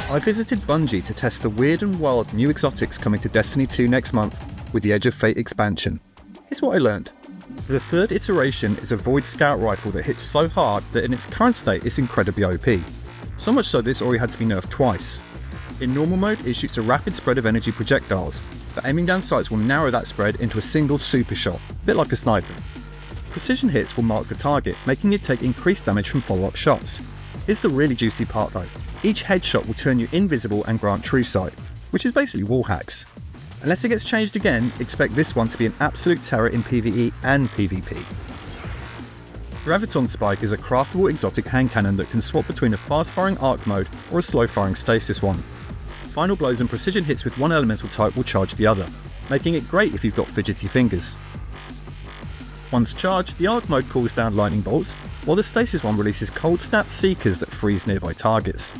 I visited Bungie to test the weird and wild new exotics coming to Destiny 2 next month with the Edge of Fate expansion. Here's what I learned. The third iteration is a Void Scout rifle that hits so hard that in its current state it's incredibly OP. So much so that it's already had to be nerfed twice. In normal mode, it shoots a rapid spread of energy projectiles, but aiming down sights will narrow that spread into a single super shot, a bit like a sniper. Precision hits will mark the target, making it take increased damage from follow-up shots. Here's the really juicy part though. Each headshot will turn you invisible and grant true sight, which is basically wall hacks. Unless it gets changed again, expect this one to be an absolute terror in PvE and PvP. Graviton Spike is a craftable exotic hand cannon that can swap between a fast-firing arc mode or a slow-firing stasis one. Final blows and precision hits with one elemental type will charge the other, making it great if you've got fidgety fingers. Once charged, the arc mode cools down lightning bolts, while the stasis one releases cold snap seekers that freeze nearby targets.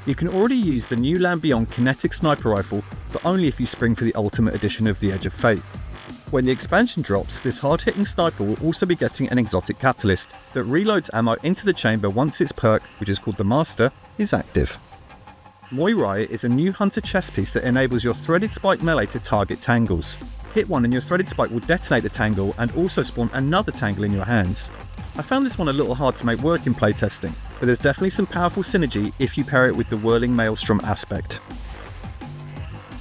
You can already use the new Land Beyond Kinetic Sniper rifle, but only if you spring for the Ultimate Edition of the Edge of Fate. When the expansion drops, this hard-hitting sniper will also be getting an exotic catalyst that reloads ammo into the chamber once its perk, which is called the Master, is active. Moira is a new hunter chest piece that enables your threaded spike melee to target tangles. Hit one and your threaded spike will detonate the tangle and also spawn another tangle in your hands. I found this one a little hard to make work in playtesting, but there's definitely some powerful synergy if you pair it with the whirling maelstrom aspect.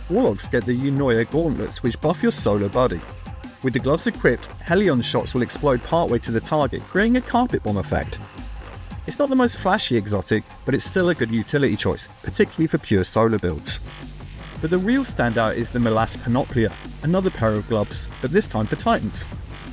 Warlocks get the Moira Gauntlets which buff your solo buddy. With the gloves equipped, Helion shots will explode partway to the target, creating a carpet bomb effect. It's not the most flashy exotic, but it's still a good utility choice, particularly for pure solo builds. But the real standout is the Molasse Panoplia, another pair of gloves, but this time for Titans.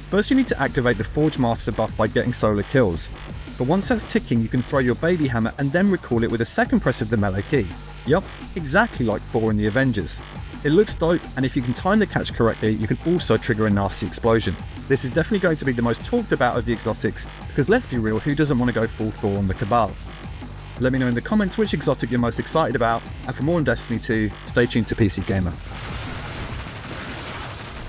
First you need to activate the Forge Master buff by getting solo kills, but once that's ticking you can throw your baby hammer and then recall it with a second press of the melee key. Yup, exactly like Thor in the Avengers. It looks dope, and if you can time the catch correctly, you can also trigger a nasty explosion. This is definitely going to be the most talked about of the exotics, because let's be real, who doesn't want to go full Thor on the Cabal? Let me know in the comments which exotic you're most excited about, and for more on Destiny 2, stay tuned to PC Gamer.